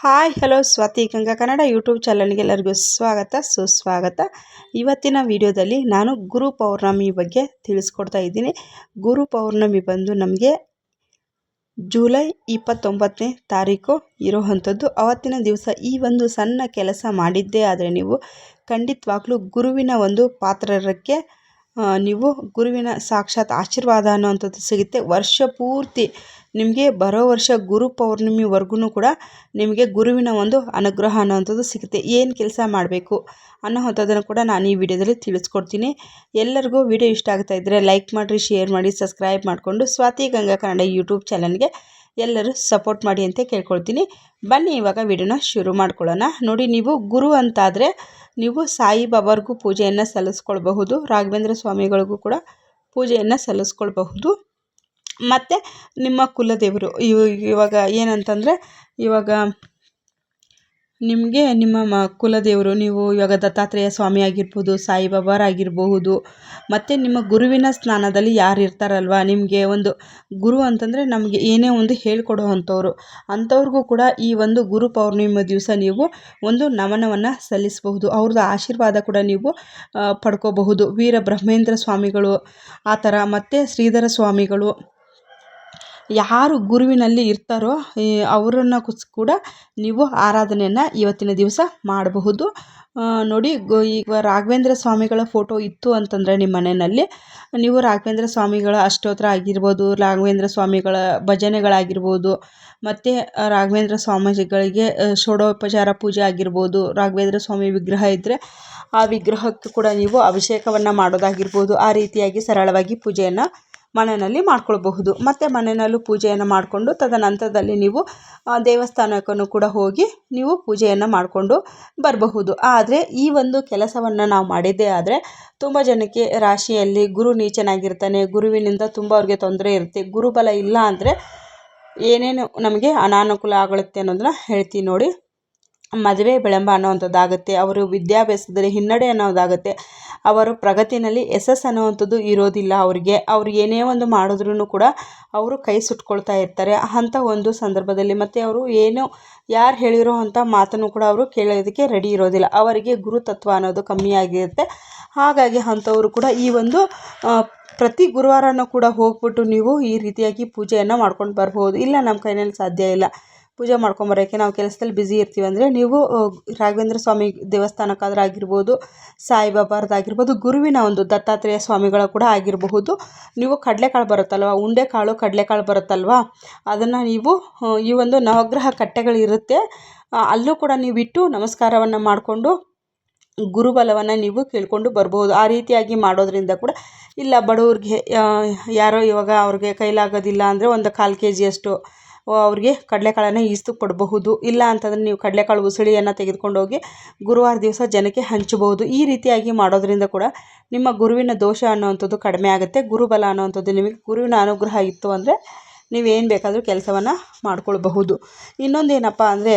Hi hello Swathi Ganga Kannada YouTube ಚಾನಲ್ಗೆ ಎಲ್ಲರಿಗೂ ಸ್ವಾಗತ ಸುಸ್ವಾಗತ. ಇವತ್ತಿನ ವಿಡಿಯೋದಲ್ಲಿ ನಾನು ಗುರು ಪೌರ್ಣಮಿ ಬಗ್ಗೆ ತಿಳಿಸ್ಕೊಡ್ತಾ ಇದ್ದೀನಿ. ಗುರು ಪೌರ್ಣಮಿ ಬಂದು ನಮಗೆ ಜುಲೈ 29ನೇ ತಾರೀಕು ಇರೋವಂಥದ್ದು. ಅವತ್ತಿನ ದಿವಸ ಈ ಒಂದು ಸಣ್ಣ ಕೆಲಸ ಮಾಡಿದ್ದೇ ಆದರೆ ನೀವು ಖಂಡಿತವಾಗ್ಲೂ ಗುರುವಿನ ಒಂದು ಪಾತ್ರಕ್ಕೆ ನೀವು ಗುರುವಿನ ಸಾಕ್ಷಾತ್ ಆಶೀರ್ವಾದ ಅನ್ನೋವಂಥದ್ದು ಸಿಗುತ್ತೆ. ವರ್ಷ ಪೂರ್ತಿ ನಿಮಗೆ ಬರೋ ವರ್ಷ ಗುರು ಪೌರ್ಣಿಮೆವರೆಗೂ ಕೂಡ ನಿಮಗೆ ಗುರುವಿನ ಒಂದು ಅನುಗ್ರಹ ಅನ್ನೋವಂಥದ್ದು ಸಿಗುತ್ತೆ. ಏನು ಕೆಲಸ ಮಾಡಬೇಕು ಅನ್ನೋವಂಥದ್ದನ್ನು ಕೂಡ ನಾನು ಈ ವಿಡಿಯೋದಲ್ಲಿ ತಿಳಿಸ್ಕೊಡ್ತೀನಿ. ಎಲ್ಲರಿಗೂ ವಿಡಿಯೋ ಇಷ್ಟ ಆಗ್ತಾ ಇದ್ದರೆ ಲೈಕ್ ಮಾಡಿರಿ, ಶೇರ್ ಮಾಡಿ, ಸಬ್ಸ್ಕ್ರೈಬ್ ಮಾಡಿಕೊಂಡು ಸ್ವಾತಿ ಗಂಗಾ ಕನ್ನಡ ಯೂಟ್ಯೂಬ್ ಚಾನಲ್ಗೆ ಎಲ್ಲರೂ ಸಪೋರ್ಟ್ ಮಾಡಿ ಅಂತ ಕೇಳ್ಕೊಳ್ತೀನಿ. ಬನ್ನಿ ಇವಾಗ ವಿಡಿಯೋನ ಶುರು ಮಾಡ್ಕೊಳ್ಳೋಣ. ನೋಡಿ, ನೀವು ಗುರು ಅಂತಾದರೆ ನೀವು ಸಾಯಿಬಾಬಾರ್ಗೂ ಪೂಜೆಯನ್ನು ಸಲ್ಲಿಸ್ಕೊಳ್ಬಹುದು, ರಾಘವೇಂದ್ರ ಸ್ವಾಮಿಗಳಿಗೂ ಕೂಡ ಪೂಜೆಯನ್ನು ಸಲ್ಲಿಸ್ಕೊಳ್ಬಹುದು. ಮತ್ತು ನಿಮ್ಮ ಕುಲದೇವರು ಇವಾಗ ಏನಂತಂದರೆ ಇವಾಗ ನಿಮಗೆ ನಿಮ್ಮ ಕುಲದೇವರು ನೀವು ಇವಾಗ ದತ್ತಾತ್ರೇಯ ಸ್ವಾಮಿ ಆಗಿರ್ಬೋದು, ಸಾಯಿಬಾಬಾರಾಗಿರಬಹುದು, ಮತ್ತು ನಿಮ್ಮ ಗುರುವಿನ ಸ್ಥಾನದಲ್ಲಿ ಯಾರು ಇರ್ತಾರಲ್ವ, ನಿಮಗೆ ಒಂದು ಗುರು ಅಂತಂದರೆ ನಮಗೆ ಏನೇ ಒಂದು ಹೇಳ್ಕೊಡೋ ಅಂಥವ್ರಿಗೂ ಕೂಡ ಈ ಒಂದು ಗುರು ಪೌರ್ಣಿಮೆ ದಿವಸ ನೀವು ಒಂದು ನಮನವನ್ನು ಸಲ್ಲಿಸಬಹುದು. ಅವ್ರದ್ದು ಆಶೀರ್ವಾದ ಕೂಡ ನೀವು ಪಡ್ಕೋಬಹುದು. ವೀರ ಬ್ರಹ್ಮೇಂದ್ರ ಸ್ವಾಮಿಗಳು ಆ ಥರ, ಮತ್ತು ಶ್ರೀಧರ ಸ್ವಾಮಿಗಳು ಯಾರು ಗುರುವಿನಲ್ಲಿ ಇರ್ತಾರೋ ಅವರನ್ನು ಕೂಡ ನೀವು ಆರಾಧನೆಯನ್ನು ಇವತ್ತಿನ ದಿವಸ ಮಾಡಬಹುದು. ನೋಡಿ, ಈಗ ರಾಘವೇಂದ್ರ ಸ್ವಾಮಿಗಳ ಫೋಟೋ ಇತ್ತು ಅಂತಂದರೆ ನಿಮ್ಮ ಮನೆಯಲ್ಲಿ ನೀವು ರಾಘವೇಂದ್ರ ಸ್ವಾಮಿಗಳ ಅಷ್ಟೋತ್ರ ಆಗಿರ್ಬೋದು, ರಾಘವೇಂದ್ರ ಸ್ವಾಮಿಗಳ ಭಜನೆಗಳಾಗಿರ್ಬೋದು, ಮತ್ತು ರಾಘವೇಂದ್ರ ಸ್ವಾಮೀಜಿಗಳಿಗೆ ಷೋಡೋಪಚಾರ ಪೂಜೆ ಆಗಿರ್ಬೋದು, ರಾಘವೇಂದ್ರ ಸ್ವಾಮಿ ವಿಗ್ರಹ ಇದ್ದರೆ ಆ ವಿಗ್ರಹಕ್ಕೆ ಕೂಡ ನೀವು ಅಭಿಷೇಕವನ್ನು ಮಾಡೋದಾಗಿರ್ಬೋದು. ಆ ರೀತಿಯಾಗಿ ಸರಳವಾಗಿ ಪೂಜೆಯನ್ನು ಮನೆಯಲ್ಲಿ ಮಾಡ್ಕೊಳ್ಬಹುದು. ಮತ್ತು ಮನೆಯಲ್ಲೂ ಪೂಜೆಯನ್ನು ಮಾಡಿಕೊಂಡು ತದನಂತರದಲ್ಲಿ ನೀವು ದೇವಸ್ಥಾನಕ್ಕೂ ಕೂಡ ಹೋಗಿ ನೀವು ಪೂಜೆಯನ್ನು ಮಾಡಿಕೊಂಡು ಬರಬಹುದು. ಆದರೆ ಈ ಒಂದು ಕೆಲಸವನ್ನು ನಾವು ಮಾಡಿದ್ದೇ ಆದರೆ ತುಂಬ ಜನಕ್ಕೆ ರಾಶಿಯಲ್ಲಿ ಗುರು ನೀಚನಾಗಿರ್ತಾನೆ, ಗುರುವಿನಿಂದ ತುಂಬ ಅವ್ರಿಗೆ ತೊಂದರೆ ಇರುತ್ತೆ. ಗುರುಬಲ ಇಲ್ಲ ಅಂದರೆ ಏನೇನು ನಮಗೆ ಅನಾನುಕೂಲ ಆಗುತ್ತೆ ಅನ್ನೋದನ್ನ ಹೇಳ್ತೀನಿ ನೋಡಿ. ಮದುವೆ ವಿಳಂಬ ಅನ್ನೋವಂಥದ್ದಾಗುತ್ತೆ, ಅವರು ವಿದ್ಯಾಭ್ಯಾಸದಲ್ಲಿ ಹಿನ್ನಡೆ ಅನ್ನೋದಾಗುತ್ತೆ, ಅವರು ಪ್ರಗತಿನಲ್ಲಿ ಯಶಸ್ಸು ಅನ್ನೋವಂಥದ್ದು ಇರೋದಿಲ್ಲ. ಅವ್ರು ಏನೇ ಒಂದು ಮಾಡಿದ್ರೂ ಕೂಡ ಅವರು ಕೈ ಸುಟ್ಕೊಳ್ತಾ ಇರ್ತಾರೆ. ಅಂಥ ಒಂದು ಸಂದರ್ಭದಲ್ಲಿ ಮತ್ತು ಅವರು ಏನೋ ಯಾರು ಹೇಳಿರೋ ಅಂಥ ಮಾತನ್ನು ಕೂಡ ಅವರು ಕೇಳೋದಕ್ಕೆ ರೆಡಿ ಇರೋದಿಲ್ಲ. ಅವರಿಗೆ ಗುರುತತ್ವ ಅನ್ನೋದು ಕಮ್ಮಿ ಆಗಿರುತ್ತೆ. ಹಾಗಾಗಿ ಅಂಥವರು ಕೂಡ ಈ ಒಂದು ಪ್ರತಿ ಗುರುವಾರನೂ ಕೂಡ ಹೋಗ್ಬಿಟ್ಟು ನೀವು ಈ ರೀತಿಯಾಗಿ ಪೂಜೆಯನ್ನು ಮಾಡ್ಕೊಂಡು ಬರ್ಬೋದು. ಇಲ್ಲ ನಮ್ಮ ಕೈಯಲ್ಲಿ ಸಾಧ್ಯ ಇಲ್ಲ ಪೂಜೆ ಮಾಡ್ಕೊಂಬರೋಕ್ಕೆ, ನಾವು ಕೆಲಸದಲ್ಲಿ ಬ್ಯುಸಿ ಇರ್ತೀವಿ ಅಂದರೆ ನೀವು ರಾಘವೇಂದ್ರ ಸ್ವಾಮಿ ದೇವಸ್ಥಾನಕ್ಕಾದ್ರೂ ಆಗಿರ್ಬೋದು, ಸಾಯಿಬಾಬಾರ್ದಾಗಿರ್ಬೋದು, ಗುರುವಿನ ಒಂದು ದತ್ತಾತ್ರೇಯ ಸ್ವಾಮಿಗಳ ಕೂಡ ಆಗಿರಬಹುದು. ನೀವು ಕಡಲೆಕಾಳು ಬರುತ್ತಲ್ವ, ಉಂಡೆಕಾಳು ಕಡಲೆಕಾಳು ಬರುತ್ತಲ್ವ, ಅದನ್ನು ನೀವು ಈ ಒಂದು ನವಗ್ರಹ ಕಟ್ಟೆಗಳಿರುತ್ತೆ ಅಲ್ಲೂ ಕೂಡ ನೀವು ಇಟ್ಟು ನಮಸ್ಕಾರವನ್ನು ಮಾಡಿಕೊಂಡು ಗುರುಬಲವನ್ನು ನೀವು ಕೇಳ್ಕೊಂಡು ಬರ್ಬೋದು. ಆ ರೀತಿಯಾಗಿ ಮಾಡೋದ್ರಿಂದ ಕೂಡ ಇಲ್ಲ ಬಡವ್ರಿಗೆ ಯಾರೋ ಇವಾಗ ಅವ್ರಿಗೆ ಕೈಲಾಗೋದಿಲ್ಲ ಅಂದರೆ ಒಂದು 1/4 kg ಅವ್ರಿಗೆ ಕಡಲೆಕಾಳನ್ನು ಈಸ್ತು ಕೊಡಬಹುದು. ಇಲ್ಲ ಅಂತಂದರೆ ನೀವು ಕಡಲೆಕಾಳು ಉಸುಳಿಯನ್ನು ತೆಗೆದುಕೊಂಡು ಹೋಗಿ ಗುರುವಾರ ದಿವಸ ಜನಕ್ಕೆ ಹಂಚಬಹುದು. ಈ ರೀತಿಯಾಗಿ ಮಾಡೋದ್ರಿಂದ ಕೂಡ ನಿಮ್ಮ ಗುರುವಿನ ದೋಷ ಅನ್ನೋವಂಥದ್ದು ಕಡಿಮೆ ಆಗುತ್ತೆ. ಗುರುಬಲ ಅನ್ನೋವಂಥದ್ದು ನಿಮಗೆ ಗುರುವಿನ ಅನುಗ್ರಹ ಇತ್ತು ಅಂದರೆ ನೀವೇನು ಬೇಕಾದರೂ ಕೆಲಸವನ್ನು ಮಾಡ್ಕೊಳ್ಬಹುದು. ಇನ್ನೊಂದೇನಪ್ಪ ಅಂದರೆ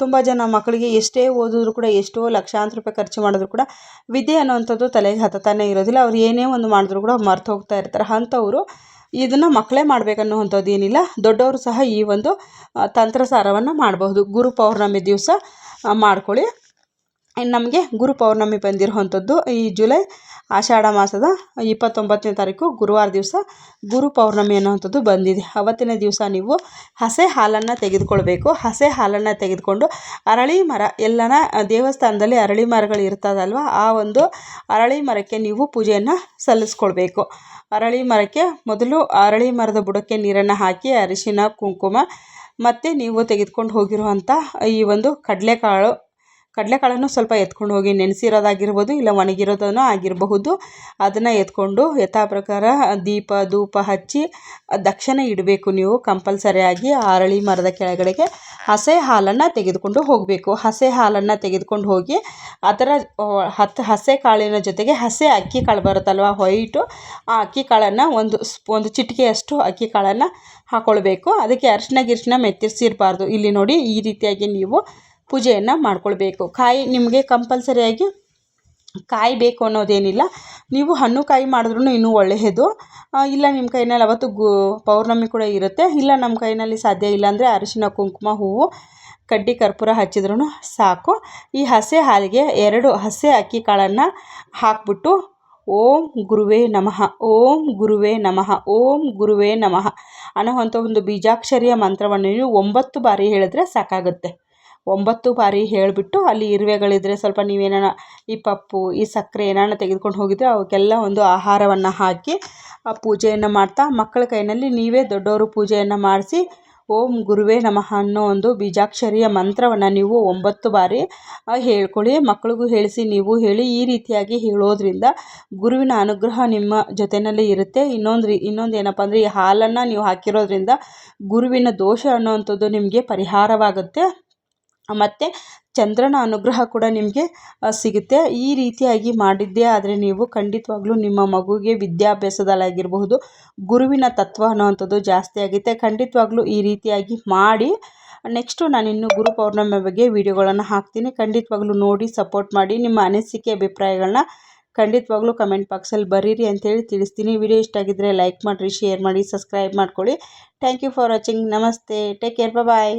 ತುಂಬ ಜನ ಮಕ್ಕಳಿಗೆ ಎಷ್ಟೇ ಓದಿದ್ರು ಕೂಡ, ಎಷ್ಟೋ ಲಕ್ಷಾಂತರ ರೂಪಾಯಿ ಖರ್ಚು ಮಾಡಿದ್ರು ಕೂಡ ವಿದ್ಯೆ ಅನ್ನೋವಂಥದ್ದು ತಲೆಗೆ ಹತ್ತತಾನೇ ಇರೋದಿಲ್ಲ. ಅವ್ರು ಏನೇ ಒಂದು ಮಾಡಿದ್ರು ಕೂಡ ಮರ್ತು ಹೋಗ್ತಾ ಇರ್ತಾರೆ. ಅಂಥವರು ಇದನ್ನು ಮಕ್ಕಳೇ ಮಾಡಬೇಕನ್ನುವಂಥದ್ದು ಏನಿಲ್ಲ, ದೊಡ್ಡವರು ಸಹ ಈ ಒಂದು ತಂತ್ರಸಾರವನ್ನು ಮಾಡಬಹುದು. ಗುರು ಪೌರ್ಣಮಿ ದಿವಸ ಮಾಡ್ಕೊಳ್ಳಿ. ನಮಗೆ ಗುರು ಪೌರ್ಣಮಿ ಬಂದಿರುವಂಥದ್ದು ಈ ಜುಲೈ ಆಷಾಢ ಮಾಸದ 29ನೇ ತಾರೀಕು ಗುರುವಾರ ದಿವಸ ಗುರು ಪೌರ್ಣಮಿ ಅನ್ನೋವಂಥದ್ದು ಬಂದಿದೆ. ಅವತ್ತಿನ ದಿವಸ ನೀವು ಹಸೆ ಹಾಲನ್ನು ತೆಗೆದುಕೊಳ್ಬೇಕು. ಹಸೆ ಹಾಲನ್ನು ತೆಗೆದುಕೊಂಡು ಅರಳಿ ಮರ ಎಲ್ಲನ ದೇವಸ್ಥಾನದಲ್ಲಿ ಅರಳಿ ಮರಗಳು ಇರ್ತದಲ್ವ, ಆ ಒಂದು ಅರಳಿ ಮರಕ್ಕೆ ನೀವು ಪೂಜೆಯನ್ನು ಸಲ್ಲಿಸ್ಕೊಳ್ಬೇಕು. ಅರಳಿ ಮರಕ್ಕೆ ಮೊದಲು ಅರಳಿ ಮರದ ಬುಡಕ್ಕೆ ನೀರನ್ನು ಹಾಕಿ ಅರಿಶಿನ ಕುಂಕುಮ ಮತ್ತು ನೀವು ತೆಗೆದುಕೊಂಡು ಹೋಗಿರುವಂಥ ಈ ಒಂದು ಕಡಲೆಕಾಳನ್ನು ಸ್ವಲ್ಪ ಎತ್ಕೊಂಡು ಹೋಗಿ ನೆನೆಸಿರೋದಾಗಿರ್ಬೋದು, ಇಲ್ಲ ಒಣಗಿರೋದನ್ನು ಆಗಿರಬಹುದು. ಅದನ್ನು ಎತ್ಕೊಂಡು ಯಥಾ ಪ್ರಕಾರ ದೀಪ ಧೂಪ ಹಚ್ಚಿ ದಕ್ಷಿಣೆ ಇಡಬೇಕು. ನೀವು ಕಂಪಲ್ಸರಿಯಾಗಿ ಅರಳಿ ಮರದ ಕೆಳಗಡೆಗೆ ಹಸೆ ಹಾಲನ್ನು ತೆಗೆದುಕೊಂಡು ಹೋಗಬೇಕು. ಹಸೆ ಹಾಲನ್ನು ತೆಗೆದುಕೊಂಡು ಹೋಗಿ ಅದರ ಹಸೆ ಕಾಳಿನ ಜೊತೆಗೆ ಹಸೆ ಅಕ್ಕಿ ಕಾಳು ಬರುತ್ತಲ್ವ ವೈಟು, ಆ ಅಕ್ಕಿ ಕಾಳನ್ನು ಒಂದು ಚಿಟಿಕೆಯಷ್ಟು ಅಕ್ಕಿ ಕಾಳನ್ನು ಹಾಕ್ಕೊಳ್ಬೇಕು. ಅದಕ್ಕೆ ಅರಿಶಿನ ಮೆತ್ತಿಸಿರಬಾರ್ದು. ಇಲ್ಲಿ ನೋಡಿ, ಈ ರೀತಿಯಾಗಿ ನೀವು ಪೂಜೆಯನ್ನು ಮಾಡ್ಕೊಳ್ಬೇಕು. ಕಾಯಿ ನಿಮಗೆ ಕಂಪಲ್ಸರಿಯಾಗಿ ಕಾಯಿ ಬೇಕು ಅನ್ನೋದೇನಿಲ್ಲ, ನೀವು ಹಣ್ಣು ಕಾಯಿ ಮಾಡಿದ್ರೂ ಇನ್ನೂ ಒಳ್ಳೆಯದು. ಇಲ್ಲ ನಿಮ್ಮ ಕೈಯಲ್ಲಿ ಅವತ್ತು ಪೌರ್ಣಮಿ ಕೂಡ ಇರುತ್ತೆ, ಇಲ್ಲ ನಮ್ಮ ಕೈಯಲ್ಲಿ ಸಾಧ್ಯ ಇಲ್ಲ ಅಂದರೆ ಅರಿಶಿನ ಕುಂಕುಮ ಹೂವು ಕಡ್ಡಿ ಕರ್ಪೂರ ಹಚ್ಚಿದ್ರೂ ಸಾಕು. ಈ ಹಸೆ ಹಾಲಿಗೆ 2 ಹಸೆ ಅಕ್ಕಿ ಕಾಳನ್ನು ಹಾಕ್ಬಿಟ್ಟು ಓಂ ಗುರುವೇ ನಮಃ, ಓಂ ಗುರುವೇ ನಮಃ, ಓಂ ಗುರುವೇ ನಮಃ ಅನ್ನೋವಂಥ ಒಂದು ಬೀಜಾಕ್ಷರಿಯ ಮಂತ್ರವನ್ನು ನೀವು 9 ಬಾರಿ ಹೇಳಿದ್ರೆ ಸಾಕಾಗುತ್ತೆ. 9 ಬಾರಿ ಹೇಳಿಬಿಟ್ಟು ಅಲ್ಲಿ ಇರುವೆಗಳಿದ್ರೆ ಸ್ವಲ್ಪ ನೀವೇನಾನ ಈ ಪಪ್ಪು ಈ ಸಕ್ಕರೆ ಏನಾನ ತೆಗೆದುಕೊಂಡು ಹೋಗಿದ್ರೆ ಅವಕ್ಕೆಲ್ಲ ಒಂದು ಆಹಾರವನ್ನು ಹಾಕಿ ಆ ಪೂಜೆಯನ್ನು ಮಾಡ್ತಾ ಮಕ್ಕಳ ಕೈಯಲ್ಲಿ ನೀವೇ ದೊಡ್ಡವರು ಪೂಜೆಯನ್ನು ಮಾಡಿಸಿ ಓಂ ಗುರುವೇ ನಮಃ ಅನ್ನೋ ಒಂದು ಬೀಜಾಕ್ಷರಿಯ ಮಂತ್ರವನ್ನು ನೀವು 9 ಬಾರಿ ಹೇಳ್ಕೊಳ್ಳಿ. ಮಕ್ಕಳಿಗೂ ಹೇಳಿಸಿ, ನೀವು ಹೇಳಿ. ಈ ರೀತಿಯಾಗಿ ಹೇಳೋದ್ರಿಂದ ಗುರುವಿನ ಅನುಗ್ರಹ ನಿಮ್ಮ ಜೊತೆಯಲ್ಲಿ ಇರುತ್ತೆ. ಇನ್ನೊಂದು ಏನಪ್ಪ ಅಂದರೆ, ಈ ಹಾಲನ್ನು ನೀವು ಹಾಕಿರೋದ್ರಿಂದ ಗುರುವಿನ ದೋಷ ಅನ್ನೋವಂಥದ್ದು ನಿಮಗೆ ಪರಿಹಾರವಾಗುತ್ತೆ ಮತ್ತು ಚಂದ್ರನ ಅನುಗ್ರಹ ಕೂಡ ನಿಮಗೆ ಸಿಗುತ್ತೆ. ಈ ರೀತಿಯಾಗಿ ಮಾಡಿದ್ದೇ ಆದರೆ ನೀವು ಖಂಡಿತವಾಗ್ಲೂ ನಿಮ್ಮ ಮಗುವಿಗೆ ವಿದ್ಯಾಭ್ಯಾಸದಲ್ಲಾಗಿರಬಹುದು ಗುರುವಿನ ತತ್ವ ಅನ್ನೋವಂಥದ್ದು ಜಾಸ್ತಿ ಆಗುತ್ತೆ. ಖಂಡಿತವಾಗ್ಲೂ ಈ ರೀತಿಯಾಗಿ ಮಾಡಿ. ನೆಕ್ಸ್ಟು ನಾನಿನ್ನು ಗುರು ಪೌರ್ಣಮಿ ಬಗ್ಗೆ ವಿಡಿಯೋಗಳನ್ನು ಹಾಕ್ತೀನಿ. ಖಂಡಿತವಾಗ್ಲೂ ನೋಡಿ ಸಪೋರ್ಟ್ ಮಾಡಿ. ನಿಮ್ಮ ಅನಿಸಿಕೆ ಅಭಿಪ್ರಾಯಗಳನ್ನ ಖಂಡಿತವಾಗ್ಲೂ ಕಮೆಂಟ್ ಬಾಕ್ಸಲ್ಲಿ ಬರೀರಿ ಅಂತೇಳಿ ತಿಳಿಸ್ತೀನಿ. ವಿಡಿಯೋ ಇಷ್ಟ ಆಗಿದ್ದರೆ ಲೈಕ್ ಮಾಡಿರಿ, ಶೇರ್ ಮಾಡಿ, ಸಬ್ಸ್ಕ್ರೈಬ್ ಮಾಡ್ಕೊಳ್ಳಿ. Thank you for watching. ನಮಸ್ತೆ. Take care. ಬಾಯ್.